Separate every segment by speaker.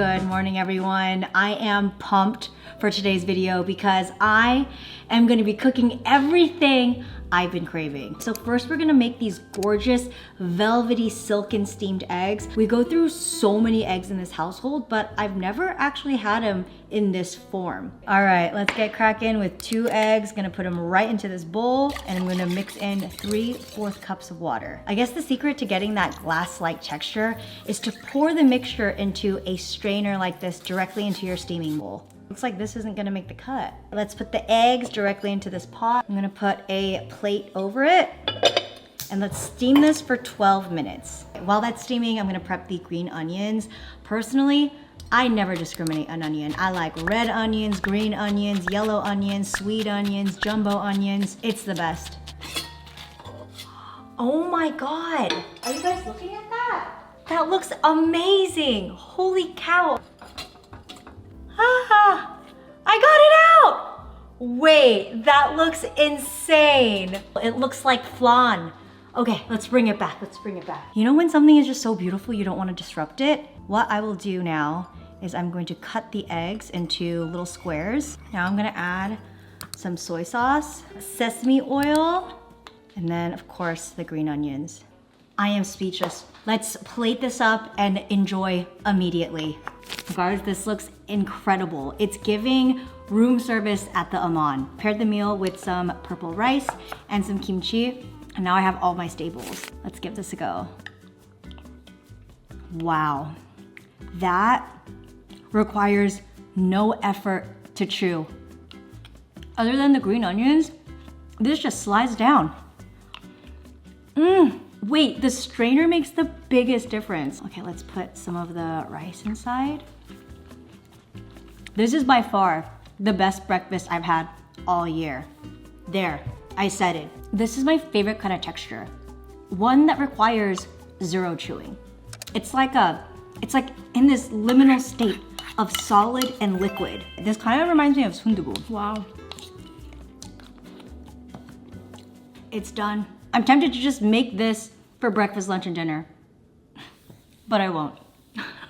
Speaker 1: Good morning, everyone. I am pumped for today's video because I am going to be cooking everything I've been craving. So first we're gonna make these gorgeous velvety silken steamed eggs. We go through so many eggs in this household, but I've never actually had them in this form. All right, let's get cracking with 2 eggs. Gonna put them right into this bowl and I'm gonna mix in 3/4 cups of water. I guess the secret to getting that glass-like texture is to pour the mixture into a strainer like this directly into your steaming bowl. Looks like this isn't gonna make the cut. Let's put the eggs directly into this pot. I'm gonna put a plate over it and let's steam this for 12 minutes. While that's steaming, I'm gonna prep the green onions. Personally, I never discriminate on onion. I like red onions, green onions, yellow onions, sweet onions, jumbo onions. It's the best. Oh my God. Are you guys looking at that? That looks amazing. Holy cow. Ah, I got it out! Wait, that looks insane. It looks like flan. Okay, let's bring it back, You know when something is just so beautiful you don't want to disrupt it? What I will do now is I'm going to cut the eggs into little squares. Now I'm gonna add some soy sauce, sesame oil, and then of course the green onions. I am speechless. Let's plate this up and enjoy immediately. Guys, this looks incredible. It's giving room service at the Aman. Paired the meal with some purple rice and some kimchi, and now I have all my staples. Let's give this a go. Wow, that requires no effort to chew. Other than the green onions, this just slides down. Wait, the strainer makes the biggest difference. Okay, let's put some of the rice inside. This is by far the best breakfast I've had all year. There, I said it. This is my favorite kind of texture. One that requires 0 chewing. It's like in this liminal state of solid and liquid. This kind of reminds me of sundubu. Wow. It's done. I'm tempted to just make this for breakfast, lunch, and dinner, but I won't.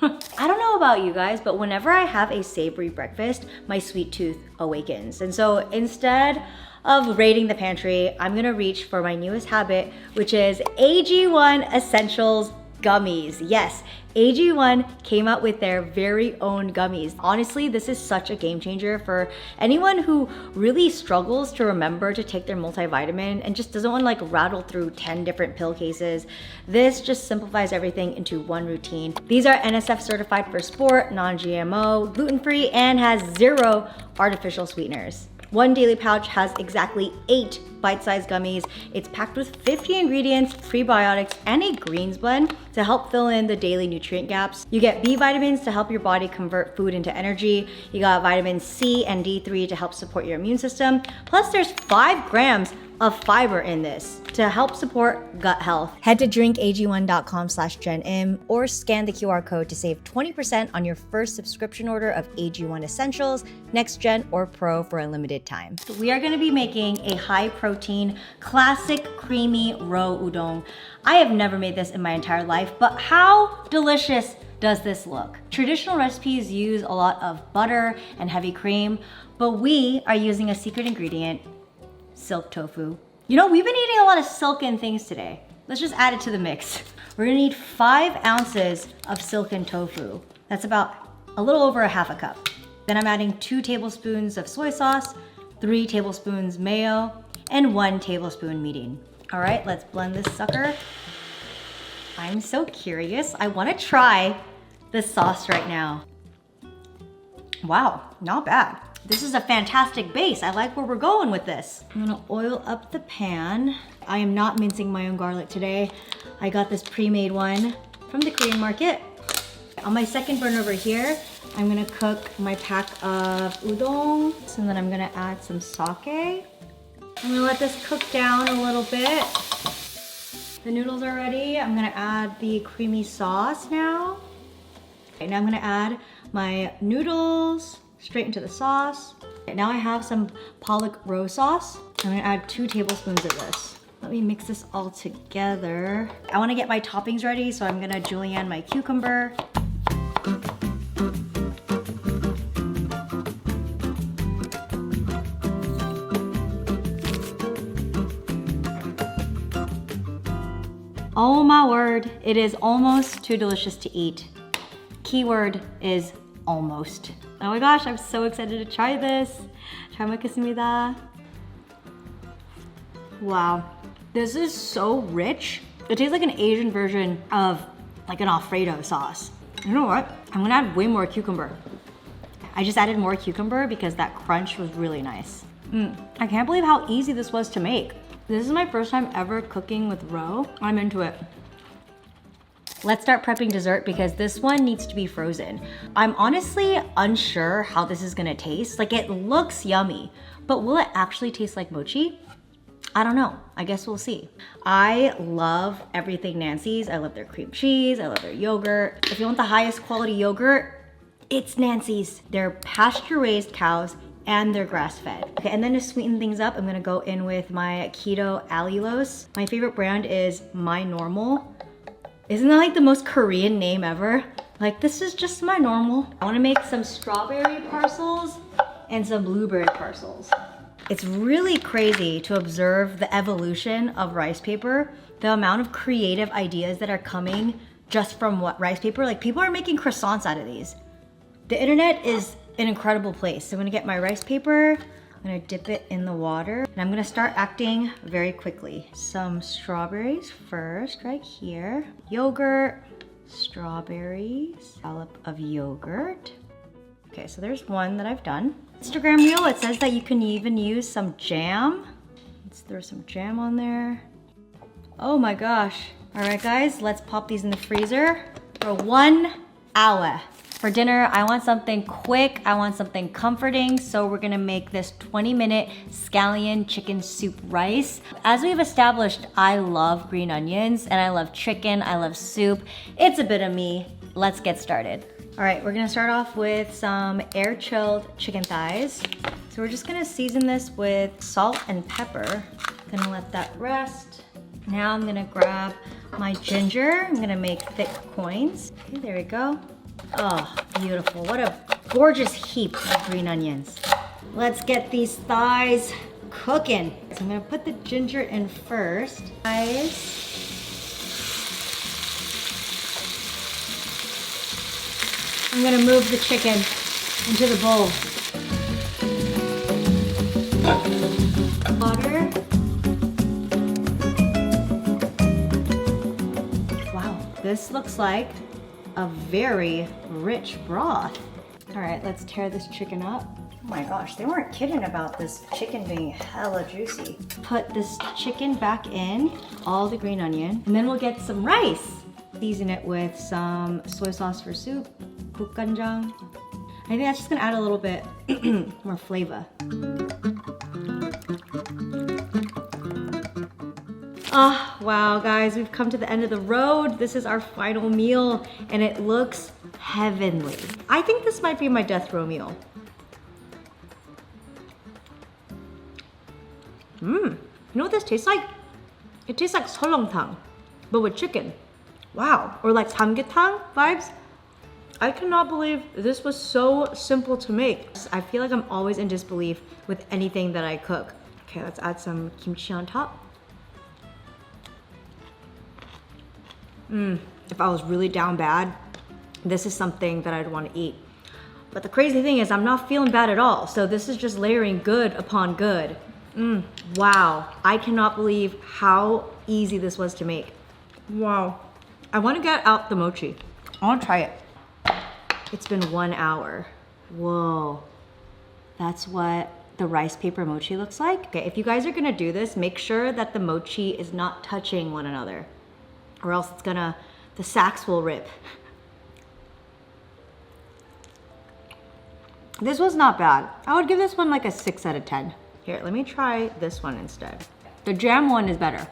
Speaker 1: I don't know about you guys, but whenever I have a savory breakfast, my sweet tooth awakens. And so instead of raiding the pantry, I'm gonna reach for my newest habit, which is AG1 Essentials Gummies. Yes, AG1 came out with their very own gummies. Honestly, this is such a game changer for anyone who really struggles to remember to take their multivitamin and just doesn't want to like rattle through 10 different pill cases. This just simplifies everything into one routine. These are NSF certified for sport, non-GMO, gluten-free, and has 0 artificial sweeteners. One daily pouch has exactly 8 bite-sized gummies. It's packed with 50 ingredients, prebiotics, and a greens blend to help fill in the daily nutrient gaps. You get B vitamins to help your body convert food into energy. You got vitamins C and D3 to help support your immune system. Plus there's 5 grams of fiber in this to help support gut health. Head to drinkag1.com/JennM or scan the QR code to save 20% on your first subscription order of AG1 Essentials, Next Gen, or Pro for a limited time. So we are gonna be making a high protein, classic creamy roe udon. I have never made this in my entire life, but how delicious does this look? Traditional recipes use a lot of butter and heavy cream, but we are using a secret ingredient, silk tofu. You know, we've been eating a lot of silken things today. Let's just add it to the mix. We're gonna need 5 ounces of silken tofu. That's about a little over 1/2 cup. Then I'm adding 2 tablespoons of soy sauce, 3 tablespoons mayo, and 1 tablespoon mirin. All right, let's blend this sucker. I'm so curious. I wanna try the sauce right now. Wow, not bad. This is a fantastic base. I like where we're going with this. I'm gonna oil up the pan. I am not mincing my own garlic today. I got this pre-made one from the Korean market. On my second burner over here, I'm gonna cook my pack of udon. And then I'm gonna add some sake. I'm gonna let this cook down a little bit. The noodles are ready. I'm gonna add the creamy sauce now. Okay, now I'm gonna add my noodles straight into the sauce. Okay, now I have some pollock roe sauce. I'm gonna add 2 tablespoons of this. Let me mix this all together. I wanna get my toppings ready, so I'm gonna julienne my cucumber. Oh my word, it is almost too delicious to eat. Keyword is almost. Oh my gosh, I'm so excited to try this. 잘 먹겠습니다. Wow, this is so rich. It tastes like an Asian version of like an Alfredo sauce. You know what? I'm gonna add way more cucumber. I just added more cucumber because that crunch was really nice. I can't believe how easy this was to make. This is my first time ever cooking with roe. I'm into it. Let's start prepping dessert because this one needs to be frozen. I'm honestly unsure how this is gonna taste. Like, it looks yummy, but will it actually taste like mochi? I don't know, I guess we'll see. I love everything Nancy's. I love their cream cheese, I love their yogurt. If you want the highest quality yogurt, it's Nancy's. They're pasture-raised cows and they're grass-fed. Okay, and then to sweeten things up, I'm gonna go in with my keto allulose. My favorite brand is My Normal. Isn't that like the most Korean name ever? Like, this is just my normal. I wanna make some strawberry parcels and some blueberry parcels. It's really crazy to observe the evolution of rice paper, the amount of creative ideas that are coming just from what rice paper. Like, people are making croissants out of these. The internet is an incredible place. So I'm gonna get my rice paper, I'm gonna dip it in the water, and I'm gonna start acting very quickly. Some strawberries first, right here. Yogurt, strawberries, scallop of yogurt. Okay, so there's one that I've done. Instagram reel, it says that you can even use some jam. Let's throw some jam on there. Oh my gosh. All right guys, let's pop these in the freezer for 1 hour. For dinner, I want something quick, I want something comforting, so we're gonna make this 20-minute scallion chicken soup rice. As we've established, I love green onions, and I love chicken, I love soup. It's a bit of me. Let's get started. All right, we're gonna start off with some air-chilled chicken thighs. So we're just gonna season this with salt and pepper. Gonna let that rest. Now I'm gonna grab my ginger. I'm gonna make thick coins. Okay, there we go. Oh, beautiful. What a gorgeous heap of green onions. Let's get these thighs cooking. So I'm gonna put the ginger in first. Guys. I'm gonna move the chicken into the bowl. Water. Wow, this looks like a very rich broth. All right, let's tear this chicken up. Oh my gosh, they weren't kidding about this chicken being hella juicy. Put this chicken back in, all the green onion, and then we'll get some rice. Season it with some soy sauce for soup, 국간장. I think that's just gonna add a little bit more flavor. Ah, wow, guys, we've come to the end of the road. This is our final meal, and it looks heavenly. I think this might be my death row meal. You know what this tastes like? It tastes like 설렁탕, but with chicken. Wow, or like samgyetang vibes. I cannot believe this was so simple to make. I feel like I'm always in disbelief with anything that I cook. Okay, let's add some kimchi on top. If I was really down bad, this is something that I'd want to eat. But the crazy thing is I'm not feeling bad at all. So this is just layering good upon good. Wow, I cannot believe how easy this was to make. Wow. I want to get out the mochi. I want to try it. It's been 1 hour. Whoa. That's what the rice paper mochi looks like. Okay, if you guys are gonna do this, make sure that the mochi is not touching one another, or else it's gonna, the sacks will rip. This was not bad. I would give this one like a 6 out of 10. Here, let me try this one instead. The jam one is better.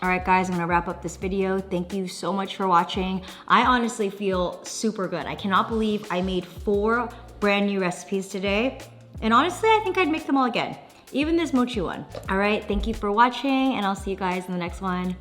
Speaker 1: All right, guys, I'm gonna wrap up this video. Thank you so much for watching. I honestly feel super good. I cannot believe I made 4 brand new recipes today. And honestly, I think I'd make them all again. Even this mochi one. All right, thank you for watching, and I'll see you guys in the next one.